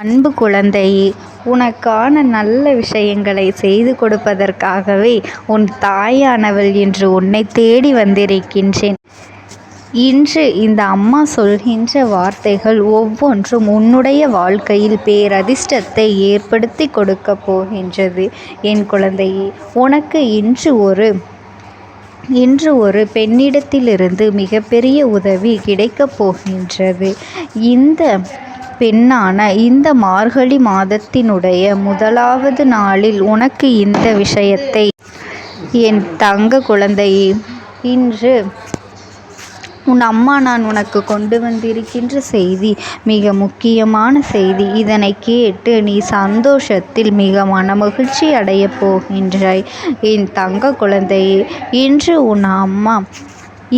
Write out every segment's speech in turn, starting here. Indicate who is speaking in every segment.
Speaker 1: அன்பு குழந்தையே, உனக்கான நல்ல விஷயங்களை செய்து கொடுப்பதற்காகவே உன் தாயானவள் இன்று உன்னை தேடி வந்திருக்கின்றேன். இன்று இந்த அம்மா சொல்கின்ற வார்த்தைகள் ஒவ்வொன்றும் உன்னுடைய வாழ்க்கையில் பேரதிர்ஷ்டத்தை ஏற்படுத்தி கொடுக்க போகின்றது. என் குழந்தையே, உனக்கு இன்று ஒரு பெண்ணிடத்திலிருந்து மிகப்பெரிய உதவி கிடைக்கப் போகின்றது. இந்த பெண்ணான இந்த மார்கழி மாதத்தினுடைய முதலாவது நாளில் உனக்கு இந்த விஷயத்தை, என் தங்க குழந்தையே, இன்று உன் அம்மா நான் உனக்கு கொண்டு வந்திருக்கின்ற செய்தி மிக முக்கியமான செய்தி. இதனை கேட்டு நீ சந்தோஷத்தில் மிக மனமகிழ்ச்சி அடையப் போகின்றாய். என் தங்க குழந்தையே, இன்று உன் அம்மா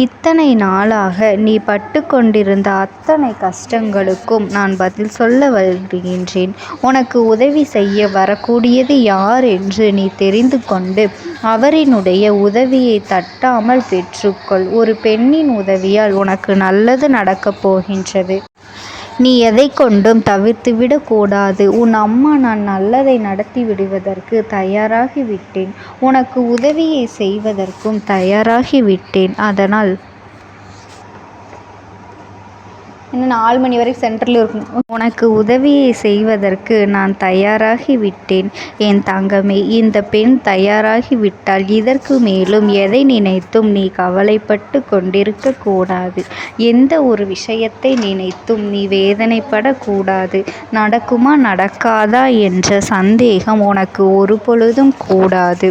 Speaker 1: இத்தனை நாளாக நீ பட்டு கொண்டிருந்த அத்தனை கஷ்டங்களுக்கும் நான் பதில் சொல்ல வருகின்றேன். உனக்கு உதவி செய்ய வரக்கூடியது யார் என்று நீ தெரிந்து கொண்டு அவரினுடைய உதவியை தட்டாமல் பெற்றுக்கொள். ஒரு பெண்ணின் உதவியால் உனக்கு நல்லது நடக்கப் போகின்றது. நீ எதை கொண்டும் தவிர்த்துவிடக் கூடாது. உன் அம்மா நான் நல்லதை நடத்தி விடுவதற்கு தயாராகிவிட்டேன். உனக்கு உதவியை செய்வதற்கும் தயாராகிவிட்டேன். அதனால் இன்னும் 4 மணி வரை சென்டரில் இருக்கும். உனக்கு உதவியை செய்வதற்கு நான் தயாராகிவிட்டேன். என் தங்கமே, இந்த பெண் தயாராகிவிட்டால் இதற்கு மேலும் எதை நினைத்தும் நீ கவலைப்பட்டு கொண்டிருக்க கூடாது. எந்த ஒரு விஷயத்தை நினைத்தும் நீ வேதனைப்படக்கூடாது. நடக்குமா நடக்காதா என்ற சந்தேகம் உனக்கு ஒரு பொழுதும் கூடாது.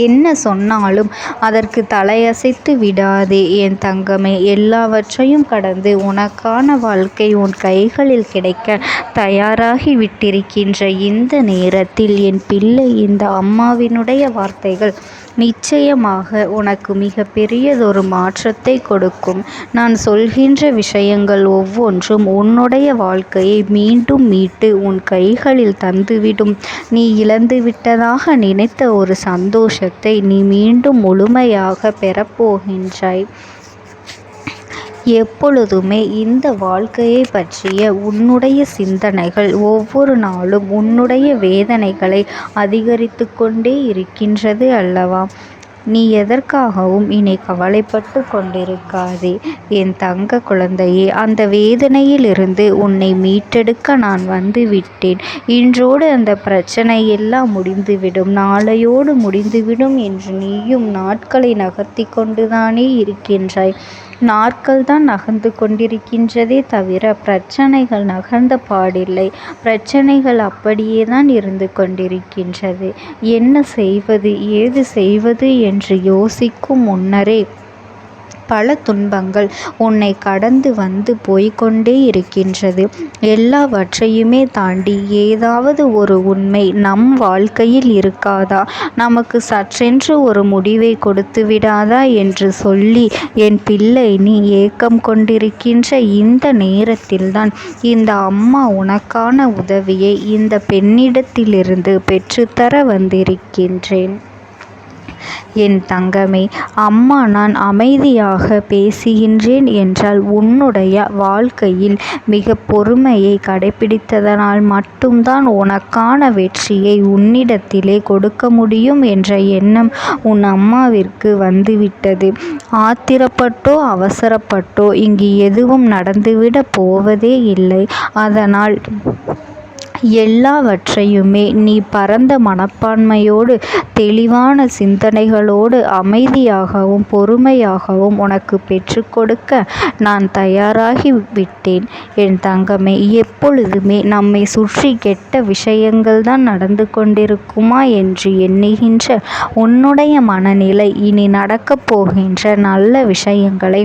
Speaker 1: என்ன சொன்னாலும் அதற்கு தலையசைத்து விடாதே என் தங்கமே. எல்லாவற்றையும் கடந்து உனக்கான வாழ்க்கை உன் கைகளில் கிடைக்க தயாராகி விட்டிருக்கின்ற இந்த நேரத்தில் என் பிள்ளை, இந்த அம்மாவினுடைய வார்த்தைகள் நிச்சயமாக உனக்கு மிக பெரியதொரு மாற்றத்தை கொடுக்கும். நான் சொல்கின்ற விஷயங்கள் ஒவ்வொன்றும் உன்னுடைய வாழ்க்கையை மீண்டும் மீட்டு உன் கைகளில் தந்துவிடும். நீ இழந்துவிட்டதாக நினைத்த ஒரு சந்தோஷத்தை நீ மீண்டும் முழுமையாக பெறப்போகின்றாய். எப்பொழுதுமே இந்த வாழ்க்கையை பற்றிய உன்னுடைய சிந்தனைகள் ஒவ்வொரு நாளும் உன்னுடைய வேதனைகளை அதிகரித்து கொண்டே இருக்கின்றது அல்லவா? நீ எதற்காகவும் இனி கவலைப்பட்டு கொண்டிருக்காதே என் தங்க குழந்தையே. அந்த வேதனையிலிருந்து உன்னை மீட்டெடுக்க நான் வந்து விட்டேன். இன்றோடு அந்த பிரச்சனை எல்லாம் முடிந்துவிடும், நாளையோடு முடிந்துவிடும் என்று நீயும் நாட்களை நகர்த்தி கொண்டுதானே இருக்கின்றாய். நாட்கள் தான் நகர்ந்து கொண்டிருக்கின்றதே தவிர பிரச்சனைகள் நகர்ந்த பாடில்லை. பிரச்சனைகள் அப்படியே தான் இருந்து கொண்டிருக்கின்றது. என்ன செய்வது, ஏது செய்வது என்று யோசிக்கும் முன்னரே பல துன்பங்கள் உன்னை கடந்து வந்து போய்கொண்டே இருக்கின்றது. எல்லாவற்றையுமே தாண்டி ஏதாவது ஒரு உண்மை நம் வாழ்க்கையில் இருக்காதா, நமக்கு சற்றென்று ஒரு முடிவை கொடுத்து விடாதா என்று சொல்லி என் பிள்ளை நீ ஏக்கம் கொண்டிருக்கின்ற இந்த நேரத்தில்தான் இந்த அம்மா உனக்கான உதவியை இந்த பெண்ணிடத்திலிருந்து பெற்றுத்தர வந்திருக்கின்றேன். என் தங்கமே, அம்மா நான் அமைதியாக பேசுகின்றேன் என்றால் உன்னுடைய வாழ்க்கையில் மிக பொறுமையை கடைபிடித்ததனால் மட்டும்தான் உனக்கான வெற்றியை உன்னிடத்திலே கொடுக்க முடியும் என்ற எண்ணம் உன் அம்மாவிற்கு வந்துவிட்டது. ஆத்திரப்பட்டோ அவசரப்பட்டோ இங்கு எதுவும் நடந்துவிட போவதே இல்லை. அதனால் எல்லாவற்றையுமே நீ பரந்த மனப்பான்மையோடு, தெளிவான சிந்தனைகளோடு, அமைதியாகவும் பொறுமையாகவும் உனக்கு பெற்றுக் கொடுக்க நான் தயாராகி விட்டேன். என் தங்கமே, எப்பொழுதுமே நம்மை சுற்றி கெட்ட விஷயங்கள் தான் நடந்து கொண்டிருக்குமா என்று எண்ணுகின்ற உன்னுடைய மனநிலை இனி நடக்கப் போகின்ற நல்ல விஷயங்களை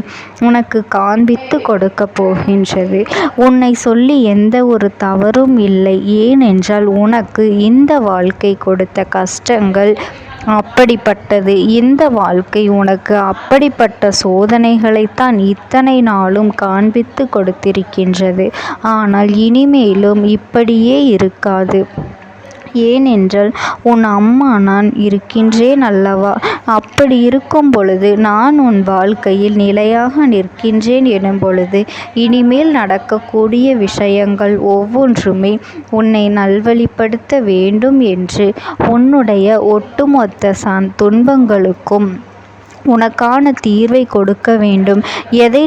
Speaker 1: உனக்கு காண்பித்து கொடுக்க போகின்றது. உன்னை சொல்லி எந்த ஒரு தவறும் இல்லை. ஏனென்றால் உனக்கு இந்த வாழ்க்கை கொடுத்த கஷ்டங்கள் அப்படிப்பட்டது. இந்த வாழ்க்கை உனக்கு அப்படிப்பட்ட சோதனைகளைத்தான் இத்தனை நாளும் காண்பித்து கொடுத்திருக்கின்றது. ஆனால் இனிமேலும் இப்படியே இருக்காது. ஏனென்றால் உன் அம்மா நான் இருக்கின்றேன் அல்லவா? அப்படி இருக்கும் பொழுது, நான் உன் வாழ்க்கையில் நிலையாக நிற்கின்றேன் எனும் பொழுது, இனிமேல் நடக்கக்கூடிய விஷயங்கள் ஒவ்வொன்றுமே உன்னை நல்வழிப்படுத்த வேண்டும் என்று உன்னுடைய ஒட்டுமொத்த துன்பங்களுக்கும் உனக்கான தீர்வை கொடுக்க வேண்டும். எதை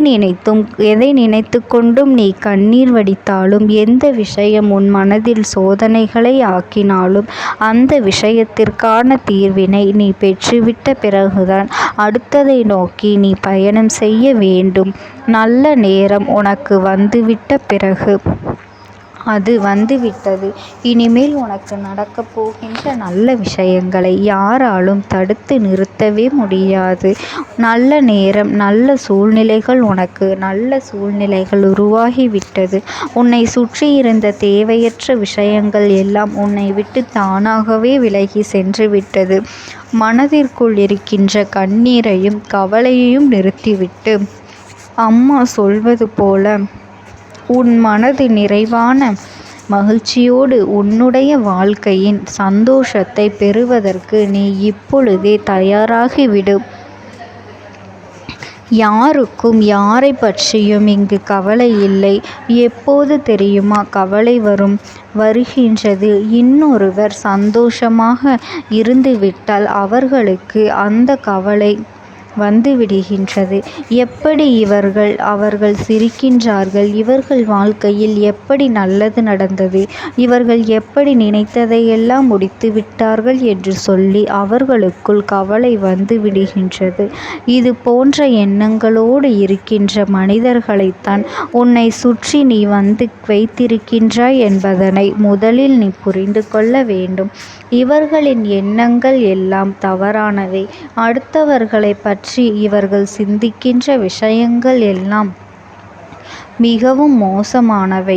Speaker 1: நினைத்து கொண்டும் நீ கண்ணீர் வடித்தாலும், எந்த விஷயம் உன் மனதில் சோதனைகளை ஆக்கினாலும், அந்த விஷயத்திற்கான தீர்வினை நீ பெற்றுவிட்ட பிறகுதான் அடுத்ததை நோக்கி நீ பயணம் செய்ய வேண்டும். நல்ல நேரம் உனக்கு வந்துவிட்ட பிறகு அது வந்துவிட்டது. இனிமேல் உனக்கு நடக்கப் போகின்ற நல்ல விஷயங்களை யாராலும் தடுத்து நிறுத்தவே முடியாது. நல்ல நேரம், நல்ல சூழ்நிலைகள், உனக்கு நல்ல சூழ்நிலைகள் உருவாகிவிட்டது. உன்னை சுற்றி இருந்த தேவையற்ற விஷயங்கள் எல்லாம் உன்னை விட்டு தானாகவே விலகி சென்று விட்டது. மனதிற்குள் இருக்கின்ற கண்ணீரையும் கவலையையும் நிறுத்திவிட்டு, அம்மா சொல்வது போல உன் மனது நிறைவான மகிழ்ச்சியோடு உன்னுடைய வாழ்க்கையின் சந்தோஷத்தை பெறுவதற்கு நீ இப்பொழுதே தயாராகிவிடு. யாருக்கும் யாரை பற்றியும் இங்கு கவலை இல்லை. எப்போது தெரியுமா கவலை வருகின்றது? இன்னொருவர் சந்தோஷமாக இருந்துவிட்டால் அவர்களுக்கு அந்த கவலை வந்துவிடுகின்றது. எப்படி அவர்கள் சிரிக்கின்றார்கள், இவர்கள் வாழ்க்கையில் எப்படி நல்லது நடந்தது, இவர்கள் எப்படி நினைத்ததையெல்லாம் முடித்து விட்டார்கள் என்று சொல்லி அவர்களுக்குள் கவலை வந்து விடுகின்றது. இது போன்ற எண்ணங்களோடு இருக்கின்ற மனிதர்களைத்தான் உன்னை சுற்றி நீ வந்து வைத்திருக்கின்றாய் என்பதனை முதலில் நீ புரிந்து கொள்ள வேண்டும். இவர்களின் எண்ணங்கள் எல்லாம் தவறானவை. அடுத்தவர்களை பற்றி இவர்கள் சிந்திக்கின்ற விஷயங்கள் எல்லாம் மிகவும் மோசமானவை.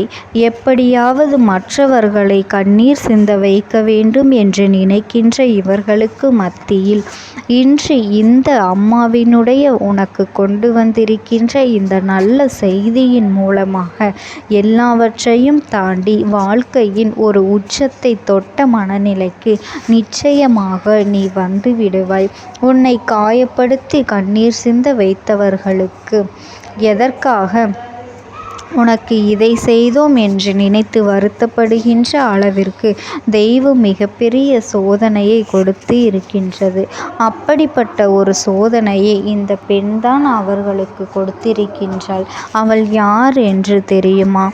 Speaker 1: எப்படியாவது மற்றவர்களை கண்ணீர் சிந்த வைக்க வேண்டும் என்று நினைக்கின்ற இவர்களுக்கு மத்தியில் இன்று இந்த அம்மாவினுடைய உனக்கு கொண்டு வந்திருக்கின்ற இந்த நல்ல செய்தியின் மூலமாக எல்லாவற்றையும் தாண்டி வாழ்க்கையின் ஒரு உச்சத்தை தொட்ட மனநிலைக்கு நிச்சயமாக நீ வந்து விடுவாய். உன்னை காயப்படுத்தி கண்ணீர் சிந்த வைத்தவர்களுக்கு எதற்காக உனக்கு இதை செய்தோம் என்று நினைத்து வருத்தப்படுகின்ற அளவிற்கு தெய்வம் மிகப்பெரிய சோதனையை கொடுத்து இருக்கின்றது. அப்படிப்பட்ட ஒரு சோதனையை இந்த பெண்தான் அவர்களுக்கு கொடுத்திருக்கின்றாள். அவள் யார் என்று தெரியுமா?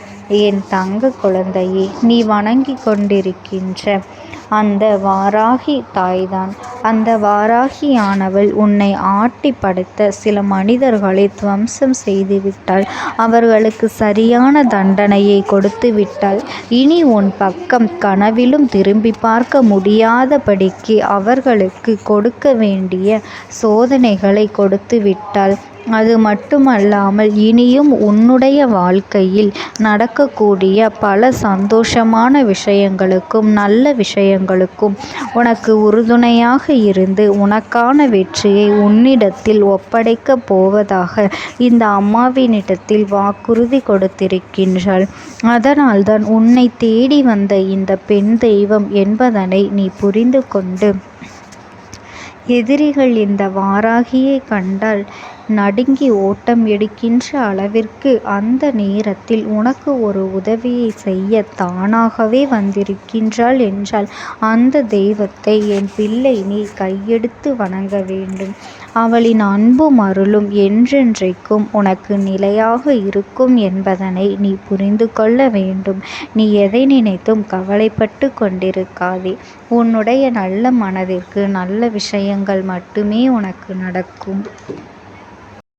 Speaker 1: என் தங்க குழந்தையே, நீ வணங்கி கொண்டிருக்கின்ற அந்த வாராகி தாய்தான். அந்த வாராகியானவள் உன்னை ஆட்டி படைத்த சில மனிதர்களை துவம்சம் செய்துவிட்டாள். அவர்களுக்கு சரியான தண்டனையை கொடுத்து விட்டாள். இனி உன் பக்கம் கனவிலும் திரும்பி பார்க்க முடியாதபடிக்கு அவர்களுக்கு கொடுக்க வேண்டிய சோதனைகளை கொடுத்து விட்டாள். அது மட்டுமல்லாமல் இனியும் உன்னுடைய வாழ்க்கையில் நடக்கக்கூடிய பல சந்தோஷமான விஷயங்களுக்கும் நல்ல விஷயங்களுக்கும் உனக்கு உறுதுணையாக இருந்து உனக்கான வெற்றியை உன்னிடத்தில் ஒப்படைக்கப் போவதாக இந்த அம்மாவினிடத்தில் வாக்குறுதி கொடுத்திருக்கின்றாள். அதனால்தான் உன்னை தேடி வந்த இந்த பெண் தெய்வம் என்பதனை நீ புரிந்து கொண்டு, எதிரிகள் இந்த வாராகியை கண்டால் நடுங்கி ஓட்டம் எடுக்கின்ற அளவிற்கு அந்த நேரத்தில் உனக்கு ஒரு உதவியை செய்ய தானாகவே வந்திருக்கின்றாள் என்றால் அந்த தெய்வத்தை என் பிள்ளை நீ கையெடுத்து வணங்க வேண்டும். அவளின் அன்பும் அருளும் என்றென்றைக்கும் உனக்கு நிலையாக இருக்கும் என்பதனை நீ புரிந்து கொள்ள வேண்டும். நீ எதை நினைத்தும் கவலைப்பட்டு கொண்டிருக்காதே. உன்னுடைய நல்ல மனதிற்கு நல்ல விஷயங்கள் மட்டுமே உனக்கு நடக்கும்.